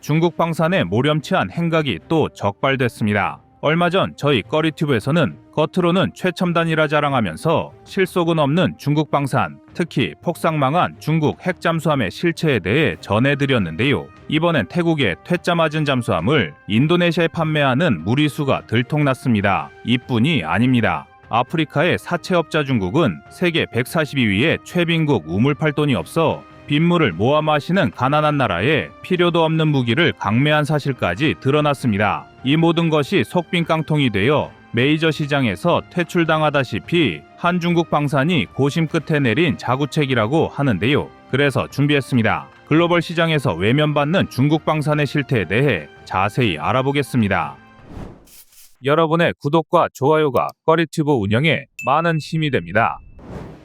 중국 방산의 모렴치한 행각이 또 적발됐습니다. 얼마 전 저희 꺼리튜브에서는 겉으로는 최첨단이라 자랑하면서 실속은 없는 중국 방산, 특히 폭삭망한 중국 핵잠수함의 실체에 대해 전해드렸는데요. 이번엔 태국의 퇴짜 맞은 잠수함을 인도네시아에 판매하는 무리수가 들통났습니다. 이뿐이 아닙니다. 아프리카의 사채업자 중국은 세계 142위의 최빈국 우물팔 돈이 없어 빗물을 모아 마시는 가난한 나라에 필요도 없는 무기를 강매한 사실까지 드러났습니다. 이 모든 것이 속빈 깡통이 되어 메이저 시장에서 퇴출당하다시피 한 중국 방산이 고심 끝에 내린 자구책이라고 하는데요. 그래서 준비했습니다. 글로벌 시장에서 외면받는 중국 방산의 실태에 대해 자세히 알아보겠습니다. 여러분의 구독과 좋아요가 꺼리튜브 운영에 많은 힘이 됩니다.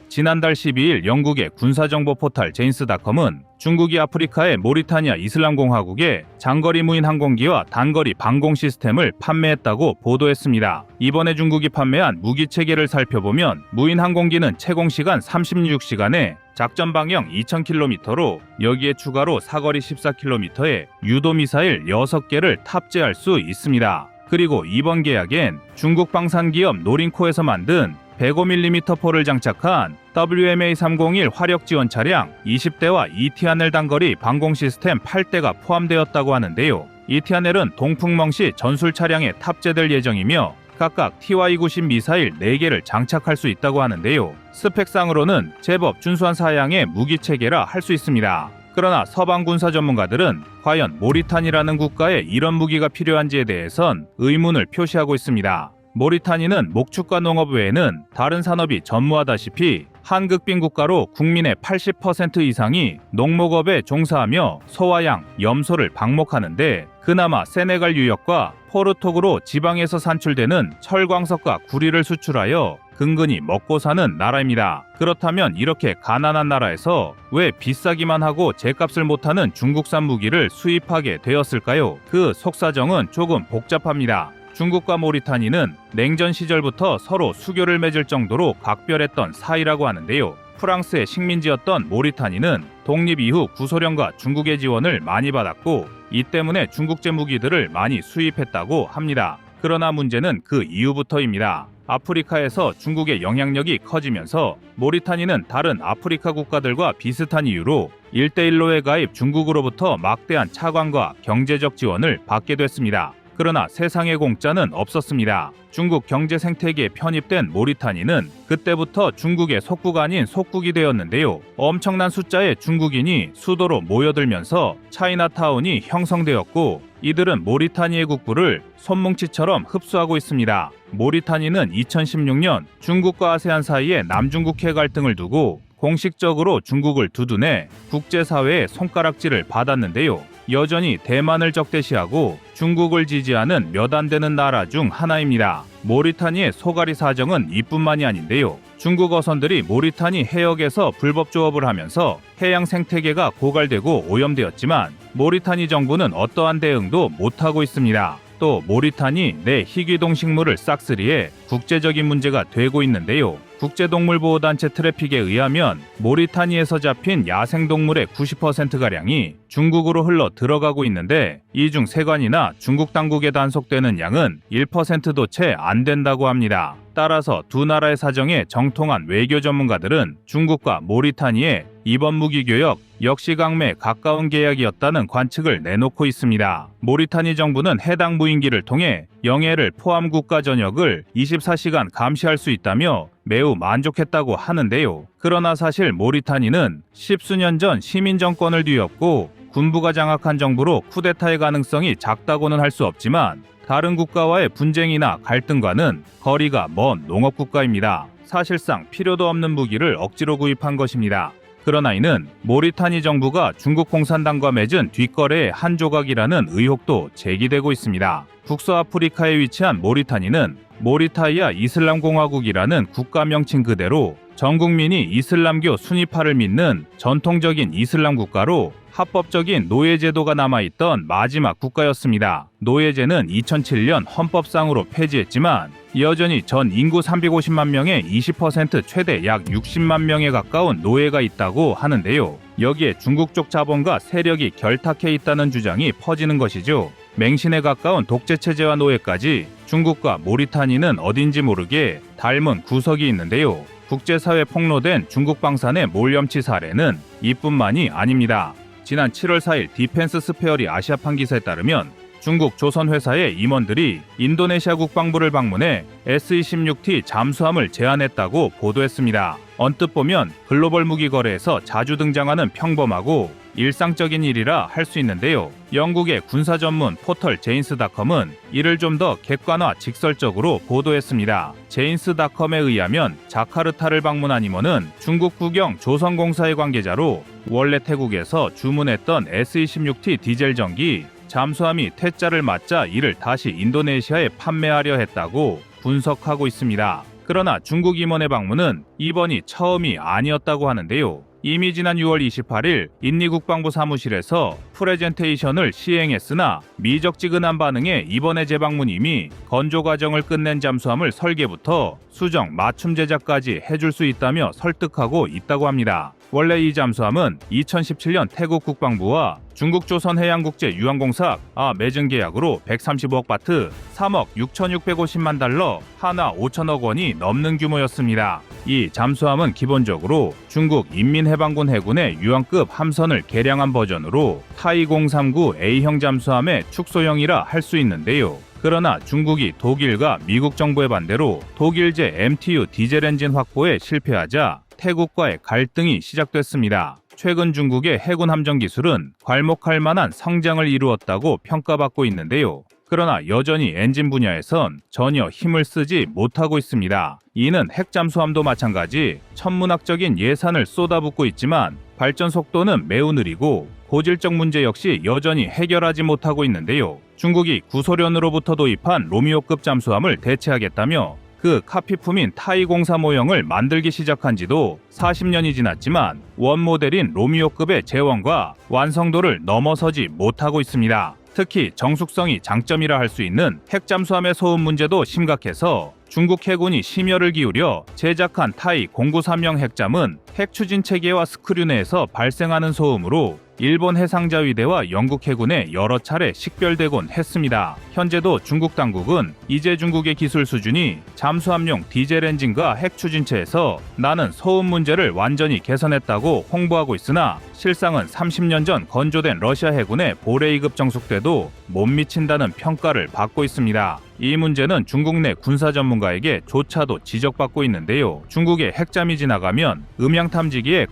지난달 12일 영국의 군사정보 포탈 제인스닷컴은 중국이 아프리카의 모리타니아 이슬람공화국에 장거리 무인 항공기와 단거리 방공 시스템을 판매했다고 보도했습니다. 이번에 중국이 판매한 무기 체계를 살펴보면 무인 항공기는 채공시간 36시간에 작전 방영 2000km로 여기에 추가로 사거리 14km의 유도미사일 6개를 탑재할 수 있습니다. 그리고 이번 계약엔 중국 방산기업 노린코에서 만든 105mm 포를 장착한 WMA-301 화력 지원 차량 20대와 ETRL 단거리 방공 시스템 8대가 포함되었다고 하는데요. ETRL은 동풍멍시 전술 차량에 탑재될 예정이며 각각 TY-90 미사일 4개를 장착할 수 있다고 하는데요. 스펙상으로는 제법 준수한 사양의 무기 체계라 할 수 있습니다. 그러나 서방 군사 전문가들은 과연 모리타니라는 국가에 이런 무기가 필요한지에 대해선 의문을 표시하고 있습니다. 모리타니는 목축과 농업 외에는 다른 산업이 전무하다시피 한극빈 국가로 국민의 80% 이상이 농목업에 종사하며 소와 양, 염소를 방목하는데 그나마 세네갈 유역과 포르톡으로 지방에서 산출되는 철광석과 구리를 수출하여 근근히 먹고 사는 나라입니다. 그렇다면 이렇게 가난한 나라에서 왜 비싸기만 하고 제값을 못하는 중국산 무기를 수입하게 되었을까요? 그 속사정은 조금 복잡합니다. 중국과 모리타니는 냉전 시절부터 서로 수교를 맺을 정도로 각별했던 사이라고 하는데요. 프랑스의 식민지였던 모리타니는 독립 이후 구소련과 중국의 지원을 많이 받았고 이 때문에 중국제 무기들을 많이 수입했다고 합니다. 그러나 문제는 그 이후부터입니다. 아프리카에서 중국의 영향력이 커지면서 모리타니는 다른 아프리카 국가들과 비슷한 이유로 1대1로에 가입 중국으로부터 막대한 차관과 경제적 지원을 받게 됐습니다. 그러나 세상에 공짜는 없었습니다. 중국 경제 생태계에 편입된 모리타니는 그때부터 중국의 속국 아닌 속국이 되었는데요. 엄청난 숫자의 중국인이 수도로 모여들면서 차이나타운이 형성되었고 이들은 모리타니의 국부를 손뭉치처럼 흡수하고 있습니다. 모리타니는 2016년 중국과 아세안 사이에 남중국해 갈등을 두고 공식적으로 중국을 두둔해 국제사회의 손가락질을 받았는데요. 여전히 대만을 적대시하고 중국을 지지하는 몇 안 되는 나라 중 하나입니다. 모리타니의 소가리 사정은 이뿐만이 아닌데요. 중국 어선들이 모리타니 해역에서 불법 조업을 하면서 해양 생태계가 고갈되고 오염되었지만 모리타니 정부는 어떠한 대응도 못하고 있습니다. 또 모리타니 내 희귀동 식물을 싹쓸이해 국제적인 문제가 되고 있는데요. 국제동물보호단체 트래픽에 의하면 모리타니에서 잡힌 야생동물의 90%가량이 중국으로 흘러 들어가고 있는데 이 중 세관이나 중국 당국에 단속되는 양은 1%도 채 안 된다고 합니다. 따라서 두 나라의 사정에 정통한 외교 전문가들은 중국과 모리타니의 이번 무기교역 역시 강매에 가까운 계약이었다는 관측을 내놓고 있습니다. 모리타니 정부는 해당 무인기를 통해 영해를 포함 국가 전역을 24시간 감시할 수 있다며 매우 만족했다고 하는데요. 그러나 사실 모리타니는 십수년 전 시민정권을 뒤엎고 군부가 장악한 정부로 쿠데타의 가능성이 작다고는 할 수 없지만 다른 국가와의 분쟁이나 갈등과는 거리가 먼 농업국가입니다. 사실상 필요도 없는 무기를 억지로 구입한 것입니다. 그러나 이는 모리타니 정부가 중국 공산당과 맺은 뒷거래의 한 조각이라는 의혹도 제기되고 있습니다. 북서아프리카에 위치한 모리타니는 모리타이아 이슬람공화국이라는 국가 명칭 그대로 전 국민이 이슬람교 수니파를 믿는 전통적인 이슬람 국가로 합법적인 노예제도가 남아있던 마지막 국가였습니다. 노예제는 2007년 헌법상으로 폐지했지만 여전히 전 인구 350만 명의 20% 최대 약 60만 명에 가까운 노예가 있다고 하는데요. 여기에 중국 쪽 자본과 세력이 결탁해 있다는 주장이 퍼지는 것이죠. 맹신에 가까운 독재체제와 노예까지 중국과 모리타니는 어딘지 모르게 닮은 구석이 있는데요. 국제사회에 폭로된 중국 방산의 몰염치 사례는 이뿐만이 아닙니다. 지난 7월 4일 디펜스 스페어리 아시아판 기사에 따르면 중국 조선 회사의 임원들이 인도네시아 국방부를 방문해 S-26T 잠수함을 제안했다고 보도했습니다. 언뜻 보면 글로벌 무기 거래에서 자주 등장하는 평범하고 일상적인 일이라 할 수 있는데요. 영국의 군사 전문 포털 제인스닷컴은 이를 좀 더 객관화 직설적으로 보도했습니다. 제인스닷컴에 의하면 자카르타를 방문한 임원은 중국 국영 조선공사의 관계자로 원래 태국에서 주문했던 S-26T 디젤 전기 잠수함이 퇴짜를 맞자 이를 다시 인도네시아에 판매하려 했다고 분석하고 있습니다. 그러나 중국 임원의 방문은 이번이 처음이 아니었다고 하는데요. 이미 지난 6월 28일 인리 국방부 사무실에서 프레젠테이션을 시행했으나 미적지근한 반응에 이번의 재방문이 이미 건조 과정을 끝낸 잠수함을 설계부터 수정, 맞춤 제작까지 해줄 수 있다며 설득하고 있다고 합니다. 원래 이 잠수함은 2017년 태국 국방부와 중국 조선해양국제유항공사 맺은 계약으로 135억 바트, 3억 6,650만 달러, 하나 5천억 원이 넘는 규모였습니다. 이 잠수함은 기본적으로 중국 인민해방군 해군의 유황급 함선을 개량한 버전으로 타이 039 A형 잠수함의 축소형이라 할 수 있는데요. 그러나 중국이 독일과 미국 정부의 반대로 독일제 MTU 디젤 엔진 확보에 실패하자 태국과의 갈등이 시작됐습니다. 최근 중국의 해군 함정 기술은 괄목할 만한 성장을 이루었다고 평가받고 있는데요. 그러나 여전히 엔진 분야에선 전혀 힘을 쓰지 못하고 있습니다. 이는 핵잠수함도 마찬가지 천문학적인 예산을 쏟아붓고 있지만 발전 속도는 매우 느리고 고질적 문제 역시 여전히 해결하지 못하고 있는데요. 중국이 구소련으로부터 도입한 로미오급 잠수함을 대체하겠다며 그 카피품인 타이 03 모형을 만들기 시작한 지도 40년이 지났지만 원 모델인 로미오급의 재원과 완성도를 넘어서지 못하고 있습니다. 특히 정숙성이 장점이라 할 수 있는 핵잠수함의 소음 문제도 심각해서 중국 해군이 심혈을 기울여 제작한 타이 093형 핵잠은 핵 추진 체계와 스크류 내에서 발생하는 소음으로 일본 해상자위대와 영국 해군에 여러 차례 식별되곤 했습니다. 현재도 중국 당국은 이제 중국의 기술 수준이 잠수함용 디젤 엔진과 핵 추진체에서 나는 소음 문제를 완전히 개선했다고 홍보하고 있으나 실상은 30년 전 건조된 러시아 해군의 보레이급 정숙대도 못 미친다는 평가를 받고 있습니다. 이 문제는 중국 내 군사 전문가에게 조차도 지적받고 있는데요. 중국의 핵잠이 지나가면 음향 탐지기에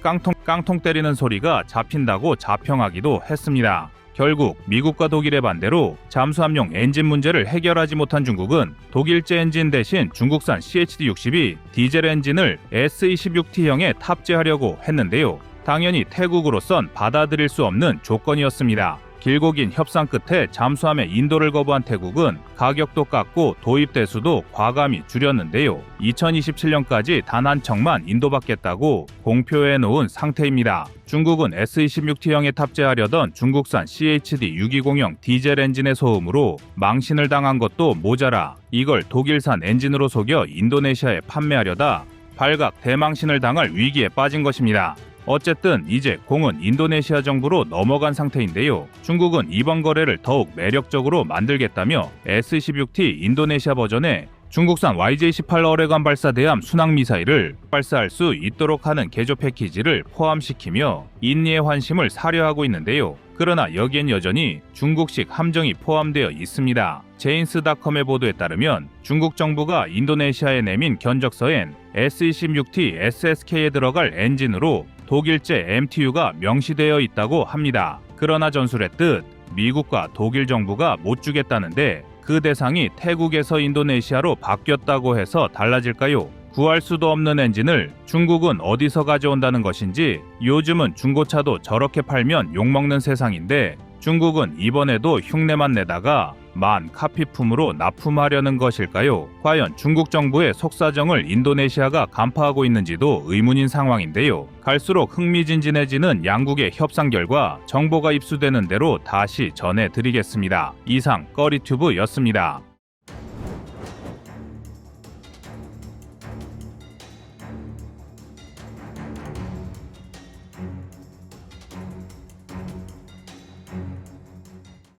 깡통 때리는 소리가 잡힌다고 자평하기도 했습니다. 결국 미국과 독일의 반대로 잠수함용 엔진 문제를 해결하지 못한 중국은 독일제 엔진 대신 중국산 CHD-62 디젤 엔진을 S-26T형에 탑재하려고 했는데요. 당연히 태국으로선 받아들일 수 없는 조건이었습니다. 길고 긴 협상 끝에 잠수함의 인도를 거부한 태국은 가격도 깎고 도입 대수도 과감히 줄였는데요. 2027년까지 단 한 척만 인도받겠다고 공표해 놓은 상태입니다. 중국은 S-26T형에 탑재하려던 중국산 CHD-620형 디젤 엔진의 소음으로 망신을 당한 것도 모자라 이걸 독일산 엔진으로 속여 인도네시아에 판매하려다 발각 대망신을 당할 위기에 빠진 것입니다. 어쨌든 이제 공은 인도네시아 정부로 넘어간 상태인데요. 중국은 이번 거래를 더욱 매력적으로 만들겠다며 S-26T 인도네시아 버전에 중국산 YJ-18 어뢰관 발사대함 순항미사일을 발사할 수 있도록 하는 개조 패키지를 포함시키며 인니의 환심을 사려하고 있는데요. 그러나 여기엔 여전히 중국식 함정이 포함되어 있습니다. 제인스닷컴의 보도에 따르면 중국 정부가 인도네시아에 내민 견적서엔 S-26T SSK에 들어갈 엔진으로 독일제 MTU가 명시되어 있다고 합니다. 그러나 전술의 뜻, 미국과 독일 정부가 못 주겠다는데 그 대상이 태국에서 인도네시아로 바뀌었다고 해서 달라질까요? 구할 수도 없는 엔진을 중국은 어디서 가져온다는 것인지 요즘은 중고차도 저렇게 팔면 욕먹는 세상인데 중국은 이번에도 흉내만 내다가 만 카피품으로 납품하려는 것일까요? 과연 중국 정부의 속사정을 인도네시아가 간파하고 있는지도 의문인 상황인데요. 갈수록 흥미진진해지는 양국의 협상 결과 정보가 입수되는 대로 다시 전해드리겠습니다. 이상 꺼리튜브였습니다.